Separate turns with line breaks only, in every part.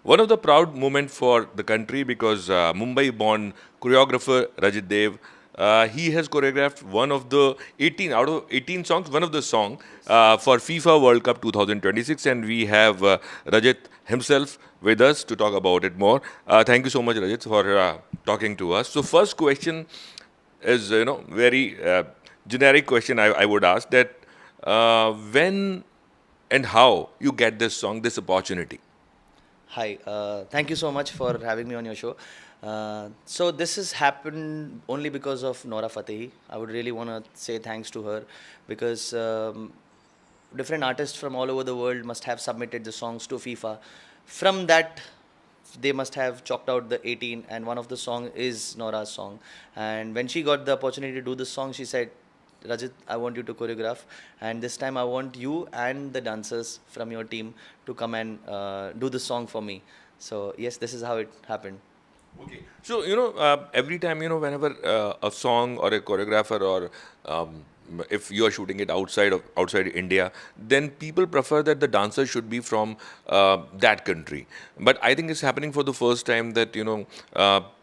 one of the proud moment for the country because Mumbai-born choreographer Rajit Dev, he has choreographed one of the 18 out of 18 songs, one of the song for FIFA World Cup 2026, and we have Rajit himself with us to talk about it more. Thank you so much, Rajit, for talking to us. So, first question is very generic question I would ask that when and how you get this song, this opportunity.
Hi, thank you so much for having me on your show. So this has happened only because of Nora Fatehi. I would really want to say thanks to her because different artists from all over the world must have submitted the songs to FIFA. From that, they must have chalked out the 18, and one of the song is Nora's song. And when she got the opportunity to do the song, she said, Rajit, I want you to choreograph, and this time I want you and the dancers from your team to come and do the song for me. So yes, this is how it happened.
Okay. So, every time, whenever a song or a choreographer or if you are shooting it outside India, then people prefer that the dancer should be from that country. But I think it's happening for the first time that,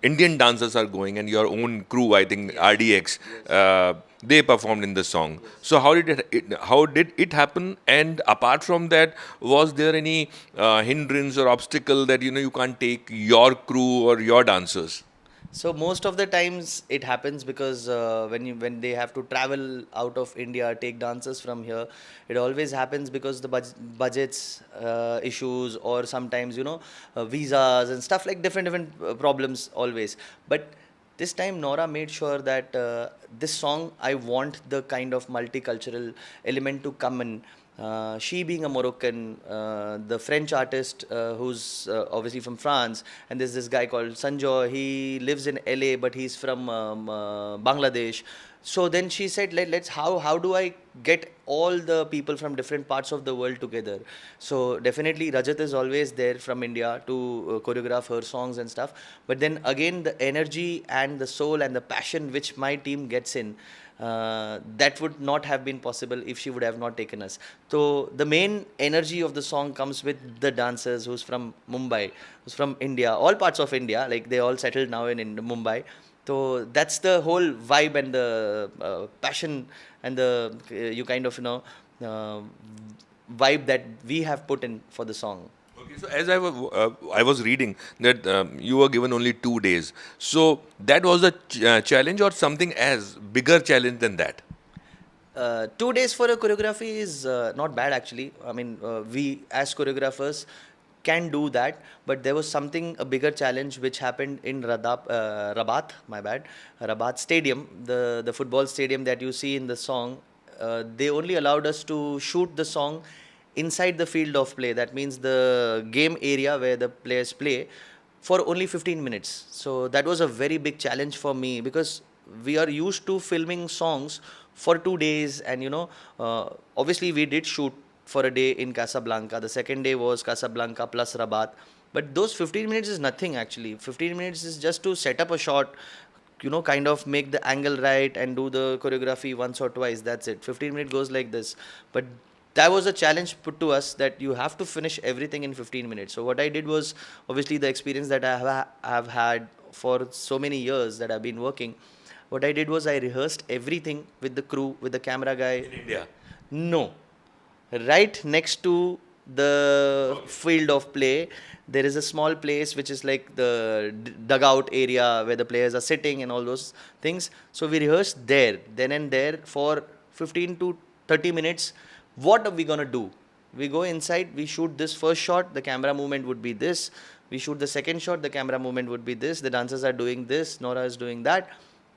Indian dancers are going and your own crew, I think RDX, they performed in the song. So how did it happen? And apart from that, was there any hindrance or obstacle that you can't take your crew or your dancers?
So most of the times it happens because when they have to travel out of India, take dancers from here, it always happens because the budgets issues, or sometimes visas and stuff, like different problems always. But this time Nora made sure that this song, I want the kind of multicultural element to come in. She being a Moroccan, the French artist who's obviously from France, and there's this guy called Sanjoy. He lives in LA, but he's from Bangladesh. So then she said, let's how do I get all the people from different parts of the world together? So definitely Rajat is always there from India to choreograph her songs and stuff. But then again, the energy and the soul and the passion which my team gets in, that would not have been possible if she would have not taken us. So the main energy of the song comes with the dancers who's from Mumbai, who's from India, all parts of India, like they all settled now in Mumbai. So that's the whole vibe and the passion and the you kind of uh, vibe that we have put in for the song.
Okay, so as I was reading that you were given only 2 days. So that was a challenge or something as bigger challenge than that?
2 days for a choreography is not bad actually. I mean, we as choreographers can do that, but there was something a bigger challenge which happened in Rabat, my bad, Rabat Stadium, the football stadium that you see in the song. They only allowed us to shoot the song inside the field of play. That means the game area where the players play for only 15 minutes. So that was a very big challenge for me because we are used to filming songs for 2 days, and obviously we did shoot for a day in Casablanca. The second day was Casablanca plus Rabat. But those 15 minutes is nothing actually. 15 minutes is just to set up a shot, kind of make the angle right and do the choreography once or twice. That's it. 15 minutes goes like this. But that was a challenge put to us that you have to finish everything in 15 minutes. So what I did was, obviously the experience that have had for so many years that I've been working, what I did was I rehearsed everything with the crew, with the camera guy.
In India.
No, right next to the field of play, there is a small place which is like the dugout area where the players are sitting and all those things. So we rehearsed there, then and there for 15 to 30 minutes. What are we gonna do? We go inside, we shoot this first shot, the camera movement would be this. We shoot the second shot, the camera movement would be this. The dancers are doing this, Nora is doing that.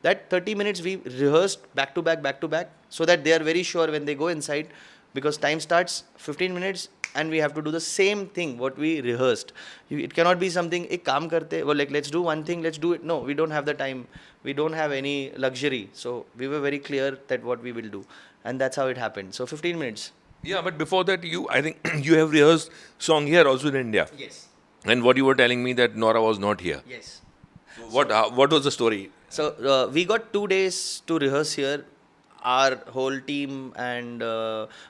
That 30 minutes we rehearsed back to back, so that they are very sure when they go inside, because time starts 15 minutes and we have to do the same thing what we rehearsed. It cannot be something ek kaam karte, well, like let's do one thing, let's do it. No, we don't have the time, we don't have any luxury. So we were very clear that what we will do, and that's how it happened. So 15 minutes.
Yeah, but before that, I think you have rehearsed song here also in India.
Yes.
And what you were telling me that Nora was not here.
Yes.
What was the story?
So we got 2 days to rehearse here. our whole team, and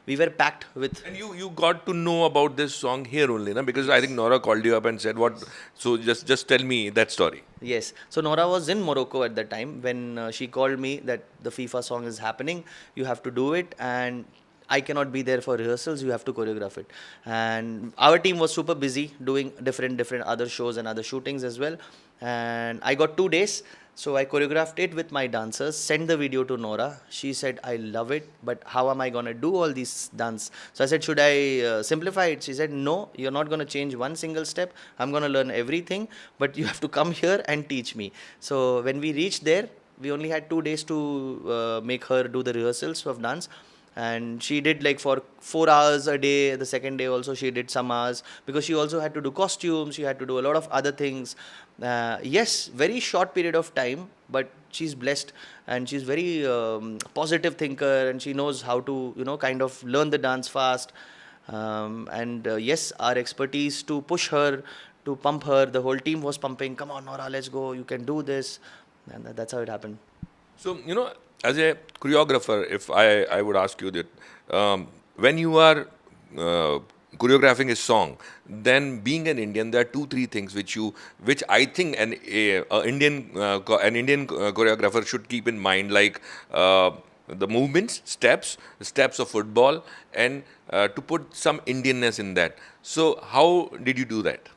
we were packed with.
And you got to know about this song here only, na? Because I think Nora called you up and said what. So just tell me that story.
Yes. So Nora was in Morocco at the time when she called me that the FIFA song is happening. You have to do it, and I cannot be there for rehearsals. You have to choreograph it. And our team was super busy doing different other shows and other shootings as well. And I got 2 days. So I choreographed it with my dancers, sent the video to Nora. She said, I love it, but how am I going to do all these dance? So I said, should I simplify it? She said, no, you're not going to change one single step. I'm going to learn everything, but you have to come here and teach me. So when we reached there, we only had 2 days to make her do the rehearsals of dance. And she did like for 4 hours a day. The second day also she did some hours, because she also had to do costumes, she had to do a lot of other things. Yes, very short period of time, but she's blessed, and she's very positive thinker, and she knows how to, kind of learn the dance fast. And yes, our expertise to push her, to pump her, the whole team was pumping, come on Nora, let's go, you can do this. And that's how it happened.
So, as a choreographer, if I would ask you that, when you are choreographing a song, then being an Indian, there are 2, 3 things which I think an Indian choreographer should keep in mind, like the movements, steps of football, and to put some Indianness in that. So, how did you do that?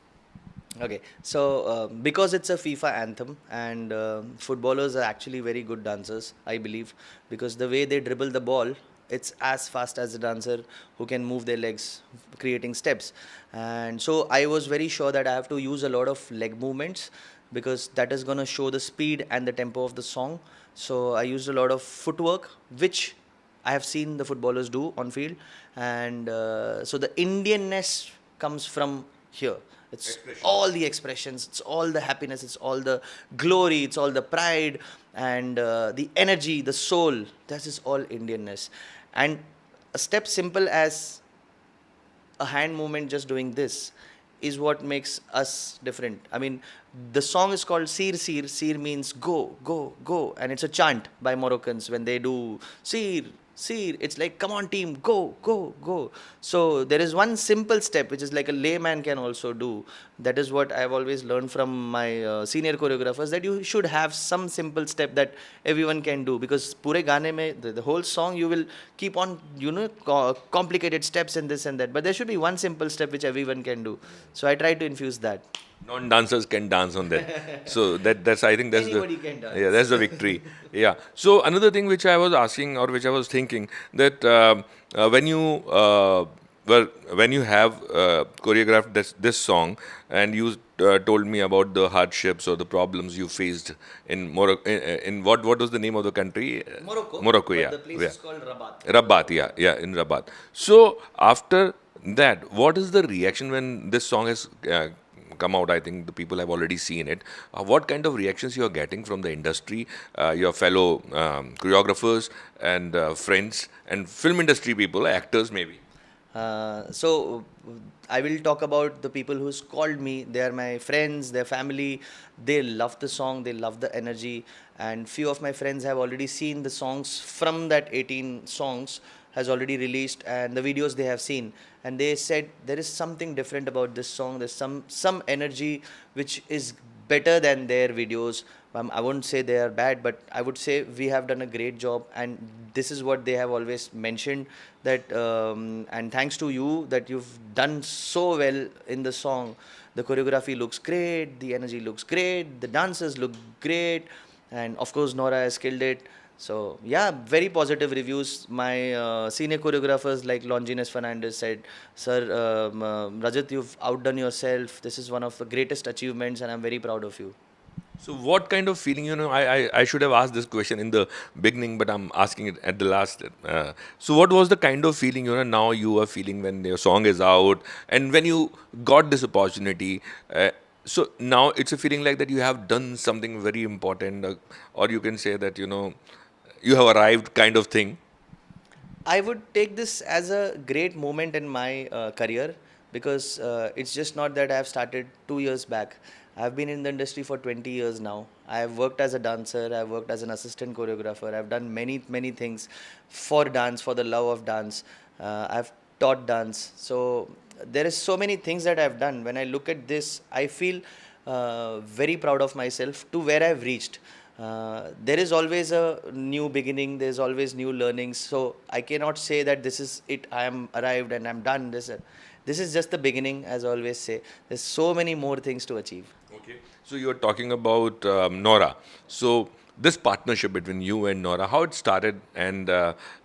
Okay, so because it's a FIFA anthem, and footballers are actually very good dancers, I believe, because the way they dribble the ball, it's as fast as a dancer who can move their legs, creating steps. And so I was very sure that I have to use a lot of leg movements, because that is going to show the speed and the tempo of the song. So I used a lot of footwork, which I have seen the footballers do on field, and so the Indianness comes from here. It's all the expressions, it's all the happiness, it's all the glory, it's all the pride, and the energy, the soul. That is all Indianness. And a step simple as a hand movement, just doing this, is what makes us different. I mean, the song is called Siir Siir. Siir means go, go, go. And it's a chant by Moroccans when they do Siir, Siir. It's like, come on team, go, go, go. So there is one simple step which is like a layman can also do. That is what I've always learned from my senior choreographers, that you should have some simple step that everyone can do. Because pure gaane mein, the whole song, you will keep on, complicated steps and this and that. But there should be one simple step which everyone can do. So I try to infuse that.
Non-dancers can dance on that. So that's I think that's
Anybody can dance.
yeah, that's the victory. Yeah. So another thing which I was asking, or which I was thinking, that when you have choreographed this song, and you told me about the hardships or the problems you faced in Morocco, in what was the name of the country?
Morocco.
Morocco,
But
yeah.
the place
Yeah.
is called Rabat.
Rabat, yeah, in Rabat. So after that, what is the reaction when this song has come out? I think the people have already seen it. What kind of reactions you are getting from the industry, your fellow choreographers and friends and film industry people, actors maybe?
So I will talk about the people who's called me. They are my friends, their family. They love the song, they love the energy, and few of my friends have already seen the songs from that 18 songs has already released, and the videos they have seen, and they said there is something different about this song. There's some energy which is better than their videos. I won't say they are bad, but I would say we have done a great job, and this is what they have always mentioned, that and thanks to you that you've done so well in the song. The choreography looks great, the energy looks great, the dancers look great, and of course Nora has killed it. So yeah, very positive reviews. My senior choreographers like Longinus Fernandez said, "Sir, Rajat, you've outdone yourself. This is one of the greatest achievements, and I'm very proud of you."
So what kind of feeling, I should have asked this question in the beginning, but I'm asking it at the last. So what was the kind of feeling, now you are feeling when your song is out and when you got this opportunity? So now it's a feeling like that you have done something very important, or you can say that, you have arrived kind of thing.
I would take this as a great moment in my career, because it's just not that I have started 2 years back. I've been in the industry for 20 years now. I've worked as a dancer, I've worked as an assistant choreographer, I've done many things for dance, for the love of dance. I've taught dance. So there is so many things that I've done. When I look at this, I feel very proud of myself to where I've reached. There is always a new beginning, there's always new learnings. So I cannot say that this is it, I am arrived and I'm done. This is just the beginning, as I always say. There's so many more things to achieve.
Okay. So you're talking about Nora. So this partnership between you and Nora, how it started, and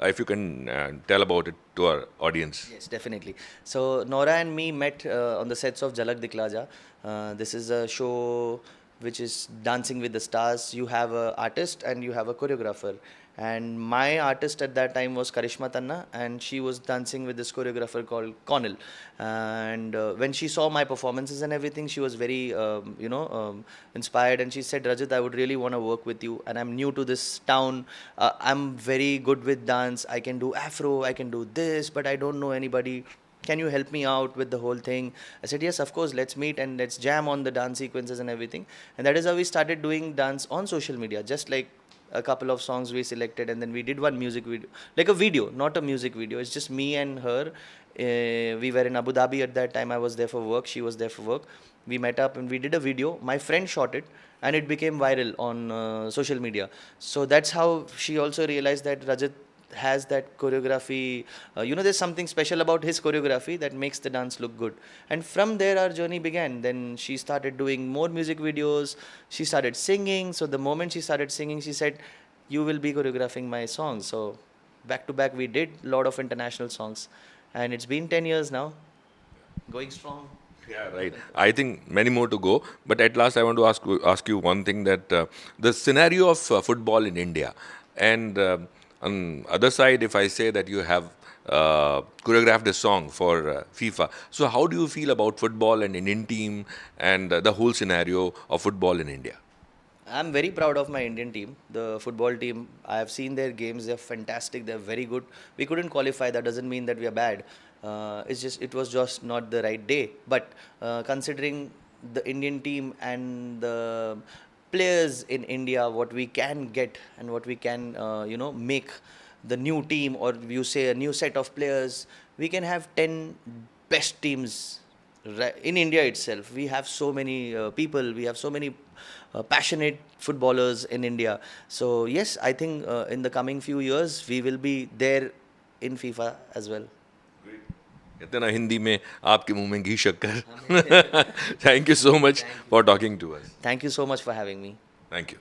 if you can tell about it to our audience.
Yes, definitely. So Nora and me met on the sets of Jhalak Dikla Ja. This is a show which is Dancing with the Stars. You have a artist and you have a choreographer. And my artist at that time was Karishma Tanna, and she was dancing with this choreographer called Connell. And when she saw my performances and everything, she was very, inspired. And she said, Rajat, I would really want to work with you. And I'm new to this town. I'm very good with dance. I can do Afro, I can do this, but I don't know anybody. Can you help me out with the whole thing? I said, yes, of course, let's meet and let's jam on the dance sequences and everything. And that is how we started doing dance on social media, just like a couple of songs we selected, and then we did one music video, like a video, not a music video. It's just me and her. We were in Abu Dhabi at that time. I was there for work. She was there for work. We met up and we did a video. My friend shot it, and it became viral on social media. So that's how she also realized that Rajat has that choreography. There's something special about his choreography that makes the dance look good. And from there, our journey began. Then she started doing more music videos. She started singing. So the moment she started singing, she said, "You will be choreographing my songs." So back to back, we did a lot of international songs. And it's been 10 years now, going strong.
Yeah, right. I think many more to go. But at last, I want to ask you one thing, that the scenario of football in India, and on other side, if I say that you have choreographed a song for FIFA, so how do you feel about football and Indian team and the whole scenario of football in India?
I'm very proud of my Indian team, the football team. I have seen their games. They're fantastic. They're very good. We couldn't qualify. That doesn't mean that we are bad. It was just not the right day. But considering the Indian team and the players in India, what we can get and what we can, make the new team, or you say a new set of players, we can have 10 best teams in India itself. We have so many people, we have so many passionate footballers in India. So yes, I think in the coming few years we will be there in FIFA as well.
कहते हैं ना हिंदी में आपके मुंह में घी शक्कर. Thank you so much for talking to us.
Thank you so much for having me.
Thank you.